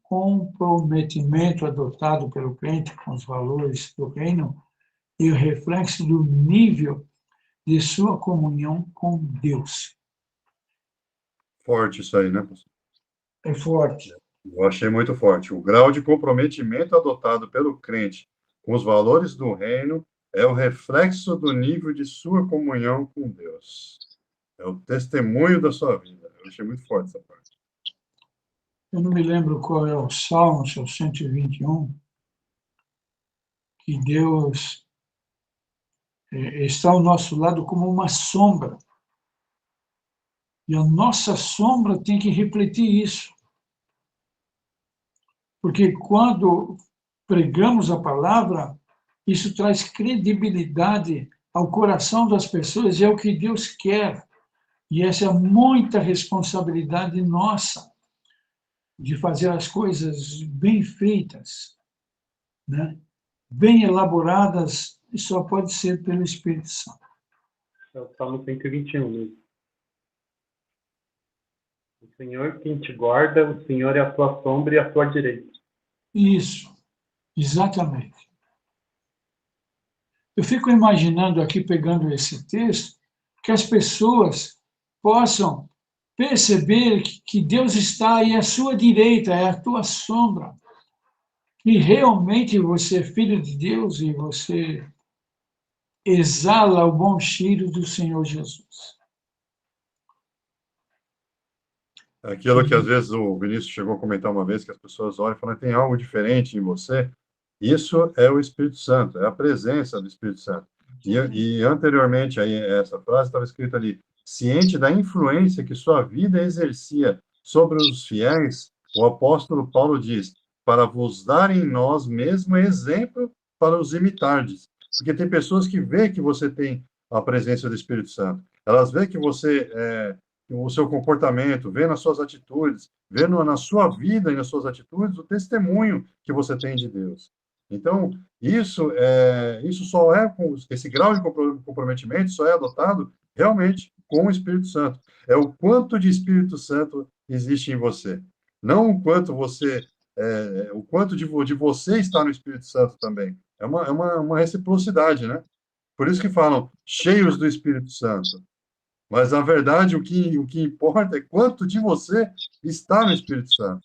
comprometimento adotado pelo crente com os valores do reino e o reflexo do nível de sua comunhão com Deus. Forte isso aí, né, pastor? É forte. Eu achei muito forte. O grau de comprometimento adotado pelo crente com os valores do reino é o reflexo do nível de sua comunhão com Deus. É o testemunho da sua vida. Eu achei muito forte essa parte. Eu não me lembro qual é o Salmo, se é o 121, que Deus está ao nosso lado como uma sombra. E a nossa sombra tem que refletir isso. Porque quando pregamos a palavra, isso traz credibilidade ao coração das pessoas e é o que Deus quer. E essa é muita responsabilidade nossa de fazer as coisas bem feitas, né? Bem elaboradas, e só pode ser pelo Espírito Santo. É o Salmo 121 mesmo. O Senhor quem te guarda, o Senhor é a tua sombra e a tua direita. Isso, exatamente. Eu fico imaginando aqui, pegando esse texto, que as pessoas possam perceber que Deus está aí à sua direita, é a tua sombra. E realmente você é filho de Deus e você exala o bom cheiro do Senhor Jesus. Aquilo que às vezes o Vinícius chegou a comentar uma vez, que as pessoas olham e falam, tem algo diferente em você. Isso é o Espírito Santo, é a presença do Espírito Santo. E anteriormente, aí, essa frase estava escrita ali, ciente da influência que sua vida exercia sobre os fiéis, o apóstolo Paulo diz, para vos dar em nós mesmo exemplo para os imitardes. Porque tem pessoas que veem que você tem a presença do Espírito Santo. Elas veem que você, o seu comportamento, vê nas suas atitudes, vê na sua vida e nas suas atitudes o testemunho que você tem de Deus. Então, isso só esse grau de comprometimento só é adotado realmente com o Espírito Santo. É o quanto de Espírito Santo existe em você. Não o quanto o quanto de você está no Espírito Santo também. É uma reciprocidade, né? Por isso que falam cheios do Espírito Santo. Mas, na verdade, o que importa é quanto de você está no Espírito Santo.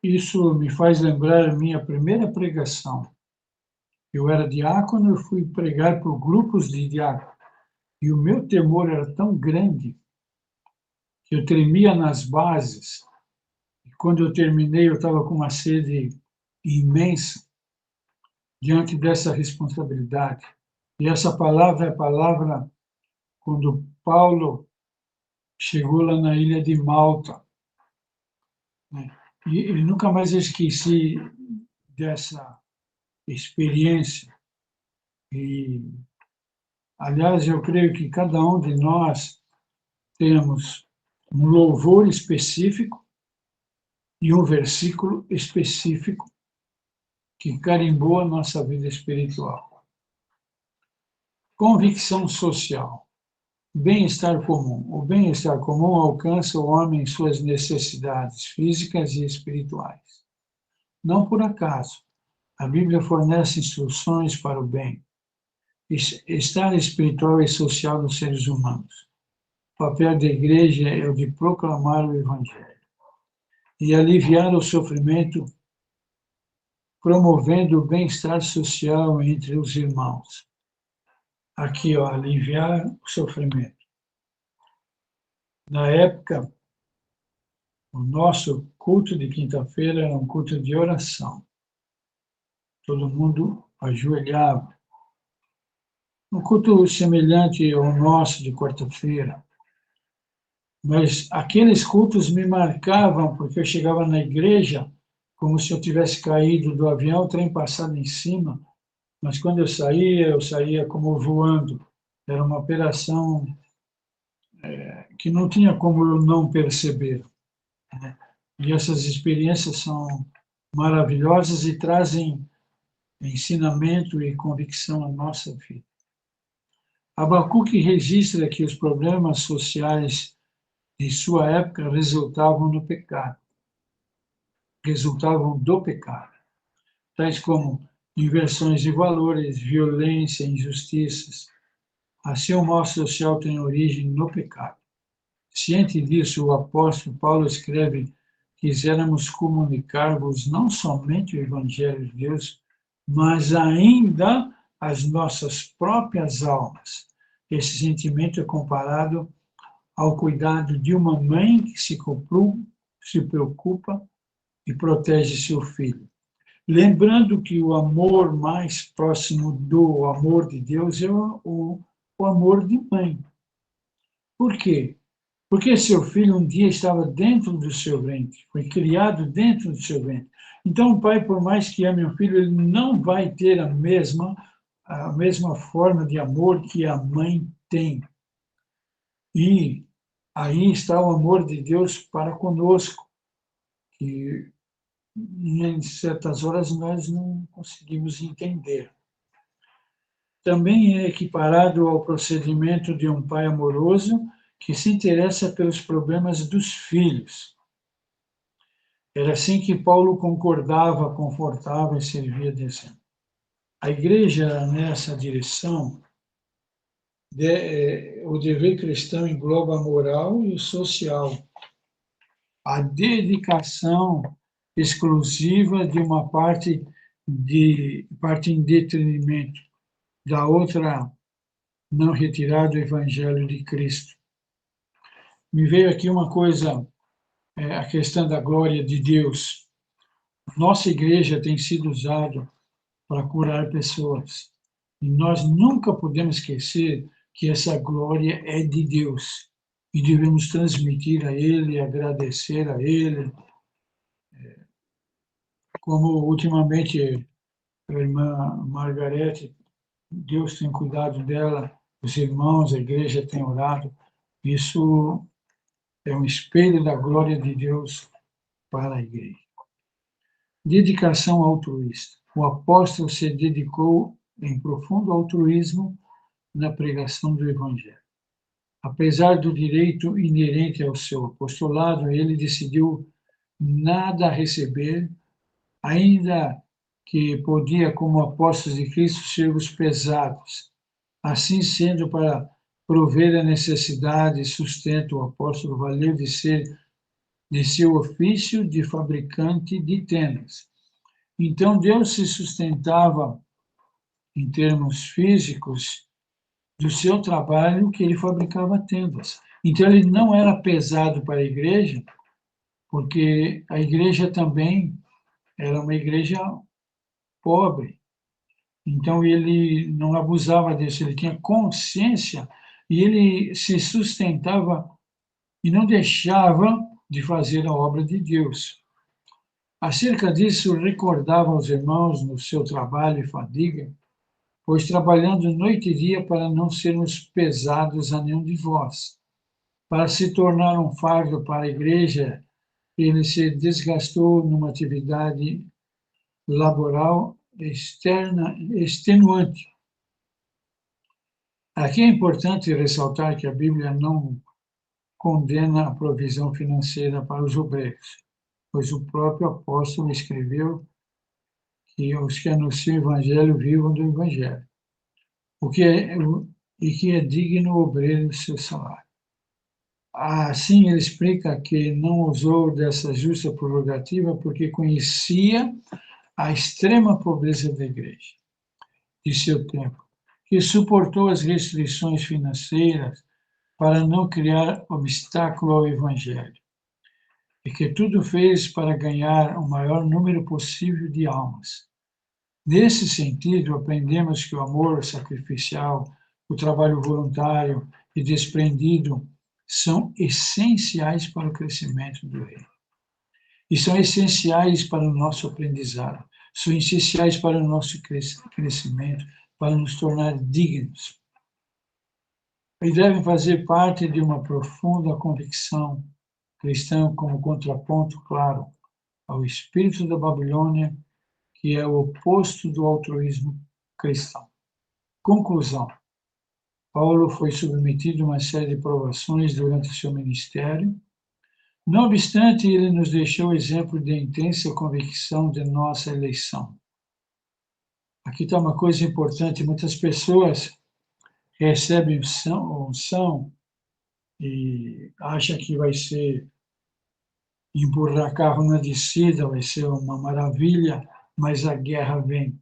Isso me faz lembrar a minha primeira pregação. Eu era diácono, eu fui pregar por grupos de diáconos. E o meu temor era tão grande que eu tremia nas bases. E quando eu terminei, eu estava com uma sede imensa diante dessa responsabilidade. E essa palavra é a palavra quando Paulo chegou lá na ilha de Malta. E nunca mais esqueci dessa experiência. E, aliás, eu creio que cada um de nós temos um louvor específico e um versículo específico que carimbou a nossa vida espiritual. Convicção social. Bem-estar comum. O bem-estar comum alcança o homem em suas necessidades físicas e espirituais. Não por acaso, a Bíblia fornece instruções para o bem. Estar espiritual e social dos seres humanos. O papel da igreja é o de proclamar o Evangelho e aliviar o sofrimento, promovendo o bem-estar social entre os irmãos. Aqui, aliviar o sofrimento. Na época, o nosso culto de quinta-feira era um culto de oração. Todo mundo ajoelhava. Um culto semelhante ao nosso de quarta-feira. Mas aqueles cultos me marcavam, porque eu chegava na igreja como se eu tivesse caído do avião, o trem passado em cima, mas quando eu saía como voando. Era uma operação que não tinha como eu não perceber, né? E essas experiências são maravilhosas e trazem ensinamento e convicção à nossa vida. Abacuque registra que os problemas sociais de sua época resultavam do pecado, tais como inversões de valores, violência, injustiças. Assim, o mal social tem origem no pecado. Ciente disso, o apóstolo Paulo escreve: quiséramos comunicar-vos não somente o Evangelho de Deus, mas ainda as nossas próprias almas. Esse sentimento é comparado ao cuidado de uma mãe que se preocupa e protege seu filho. Lembrando que o amor mais próximo do amor de Deus é o amor de mãe. Por quê? Porque seu filho um dia estava dentro do seu ventre, foi criado dentro do seu ventre. Então, o pai, por mais que ame o filho, ele não vai ter a mesma forma de amor que a mãe tem. E aí está o amor de Deus para conosco, que em certas horas nós não conseguimos entender. Também é equiparado ao procedimento de um pai amoroso que se interessa pelos problemas dos filhos. Era assim que Paulo concordava, confortava e servia de exemplo. A igreja, nessa direção, o dever cristão engloba a moral e o social. A dedicação exclusiva de uma parte em detrimento da outra, não retirar do evangelho de Cristo. Me veio aqui uma coisa, a questão da glória de Deus. Nossa igreja tem sido usada para curar pessoas. E nós nunca podemos esquecer que essa glória é de Deus. E devemos transmitir a Ele, agradecer a Ele. Como ultimamente a irmã Margarete, Deus tem cuidado dela, os irmãos, a igreja tem orado. Isso é um espelho da glória de Deus para a igreja. Dedicação altruísta. O apóstolo se dedicou em profundo altruísmo na pregação do Evangelho. Apesar do direito inerente ao seu apostolado, ele decidiu nada receber, ainda que podia, como apóstolo de Cristo, ser os pesados. Assim sendo, para prover a necessidade e sustento, o apóstolo valeu de seu ofício de fabricante de tendas. Então, Deus se sustentava, em termos físicos, do seu trabalho, que ele fabricava tendas. Então, ele não era pesado para a igreja, porque a igreja também era uma igreja pobre. Então, ele não abusava disso, ele tinha consciência e ele se sustentava e não deixava de fazer a obra de Deus. Acerca disso, recordava aos irmãos no seu trabalho e fadiga, pois trabalhando noite e dia para não sermos pesados a nenhum de vós. Para se tornar um fardo para a igreja, ele se desgastou numa atividade laboral extenuante. Aqui é importante ressaltar que a Bíblia não condena a provisão financeira para os obreiros, pois o próprio apóstolo escreveu que os que anunciam o Evangelho vivam do Evangelho, e que é digno o obreiro do seu salário. Assim, ele explica que não usou dessa justa prerrogativa porque conhecia a extrema pobreza da igreja de seu tempo, que suportou as restrições financeiras para não criar obstáculo ao Evangelho, e que tudo fez para ganhar o maior número possível de almas. Nesse sentido, aprendemos que o amor sacrificial, o trabalho voluntário e desprendido são essenciais para o crescimento do reino. e são essenciais para o nosso aprendizado, são essenciais para o nosso crescimento, para nos tornar dignos. E devem fazer parte de uma profunda convicção cristã como contraponto claro ao espírito da Babilônia, que é o oposto do altruísmo cristão. Conclusão. Paulo foi submetido a uma série de provações durante o seu ministério. Não obstante, ele nos deixou o exemplo de intensa convicção de nossa eleição. Aqui está uma coisa importante: muitas pessoas recebem unção e acham que vai ser empurrar carro na descida, vai ser uma maravilha, mas a guerra vem.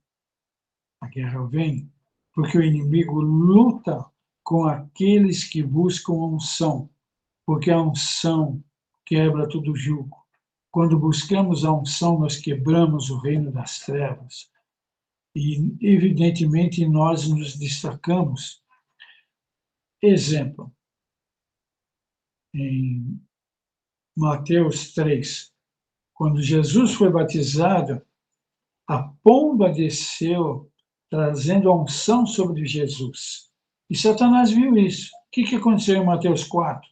A guerra vem porque o inimigo luta com aqueles que buscam a unção, porque a unção quebra todo jugo. Quando buscamos a unção, nós quebramos o reino das trevas. E, evidentemente, nós nos destacamos. Exemplo, em Mateus 3, quando Jesus foi batizado, a pomba desceu trazendo a unção sobre Jesus. E Satanás viu isso. O que aconteceu em Mateus 4?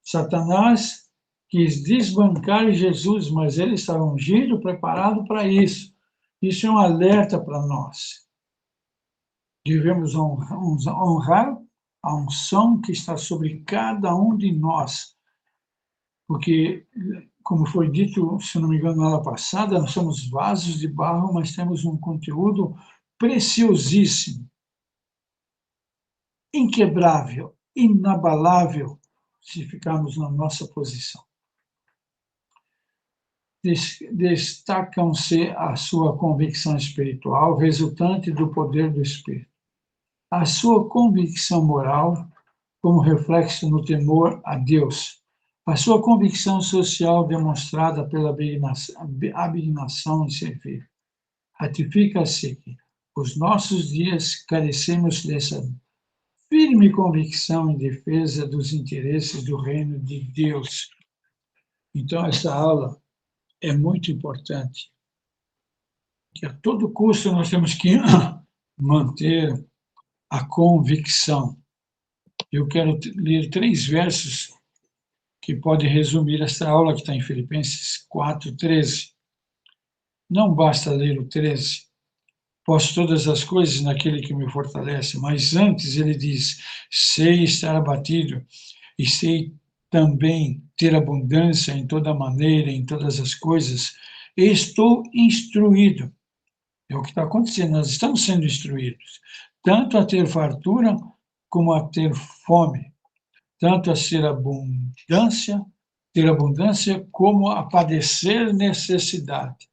Satanás quis desbancar Jesus, mas ele estava ungido, preparado para isso. Isso é um alerta para nós. Devemos honrar a unção que está sobre cada um de nós. Porque, como foi dito, se não me engano, na aula passada, nós somos vasos de barro, mas temos um conteúdo preciosíssimo, inquebrável, inabalável, se ficarmos na nossa posição. Destacam-se a sua convicção espiritual, resultante do poder do Espírito, a sua convicção moral, como reflexo no temor a Deus, a sua convicção social demonstrada pela abnegação em servir. Ratifica-se que os nossos dias carecemos dessa firme convicção em defesa dos interesses do reino de Deus. Então, essa aula é muito importante, que a todo custo nós temos que manter a convicção. Eu quero ler 3 versos que podem resumir esta aula, que está em Filipenses 4:13. Não basta ler o 13. Posso todas as coisas naquele que me fortalece, mas antes ele diz: sei estar abatido e sei também ter abundância em toda maneira, em todas as coisas. Estou instruído. É o que está acontecendo, nós estamos sendo instruídos, tanto a ter fartura como a ter fome, tanto a ter abundância, como a padecer necessidade.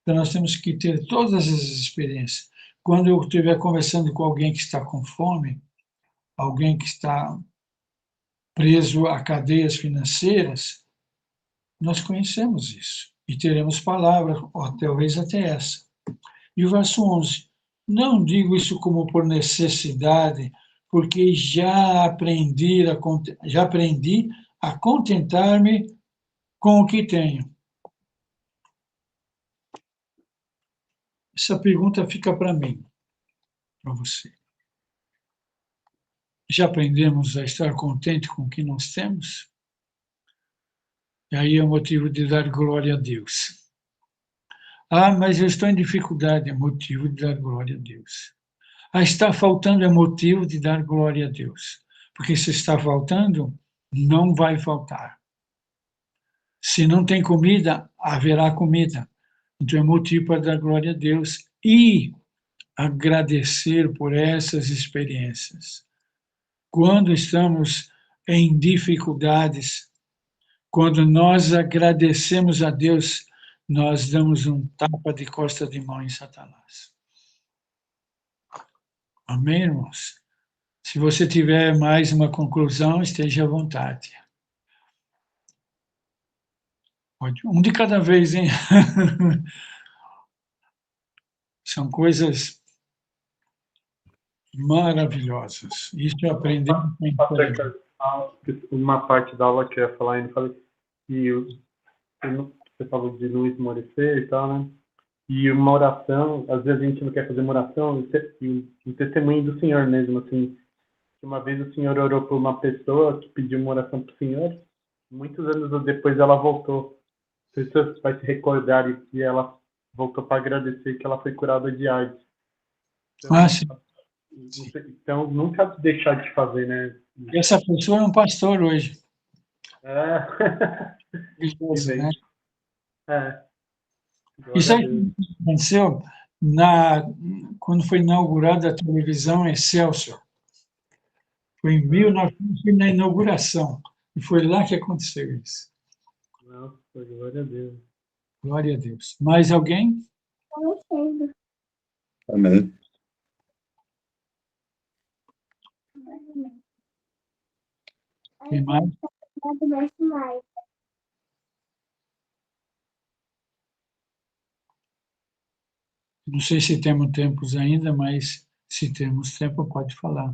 Então, nós temos que ter todas as experiências. Quando eu estiver conversando com alguém que está com fome, alguém que está preso a cadeias financeiras, nós conhecemos isso e teremos palavras, ou talvez até essa. E o verso 11, não digo isso como por necessidade, porque já aprendi a contentar-me com o que tenho. Essa pergunta fica para mim, para você. Já aprendemos a estar contente com o que nós temos? E aí é motivo de dar glória a Deus. Ah, mas eu estou em dificuldade, é motivo de dar glória a Deus. Ah, está faltando, é motivo de dar glória a Deus. Porque se está faltando, não vai faltar. Se não tem comida, haverá comida. Então é motivo para dar glória a Deus e agradecer por essas experiências. Quando estamos em dificuldades, quando nós agradecemos a Deus, nós damos um tapa de costa de mão em Satanás. Amém, irmãos? Se você tiver mais uma conclusão, esteja à vontade. Um de cada vez, hein? São coisas maravilhosas. Isso eu aprendi. Uma parte da aula que eu ia falar, eu falei, e eu você falou de não esmorecer e tal, né? E uma oração, às vezes a gente não quer fazer uma oração, e testemunho do Senhor mesmo, assim, que uma vez o Senhor orou por uma pessoa que pediu uma oração para o Senhor, muitos anos depois ela voltou. A pessoa vai se recordar e ela voltou para agradecer que ela foi curada de AIDS. Então, Sim. então, nunca deixar de fazer, né? E essa pessoa é um pastor hoje. É. Religioso, né? É. Isso aí aconteceu quando foi inaugurada a televisão Excelsior. Foi em 1900, foi na inauguração. E foi lá que aconteceu isso. Nossa, glória a Deus. Glória a Deus. Mais alguém? Amém. Tem mais? Não sei se temos tempos ainda, mas se temos tempo, pode falar.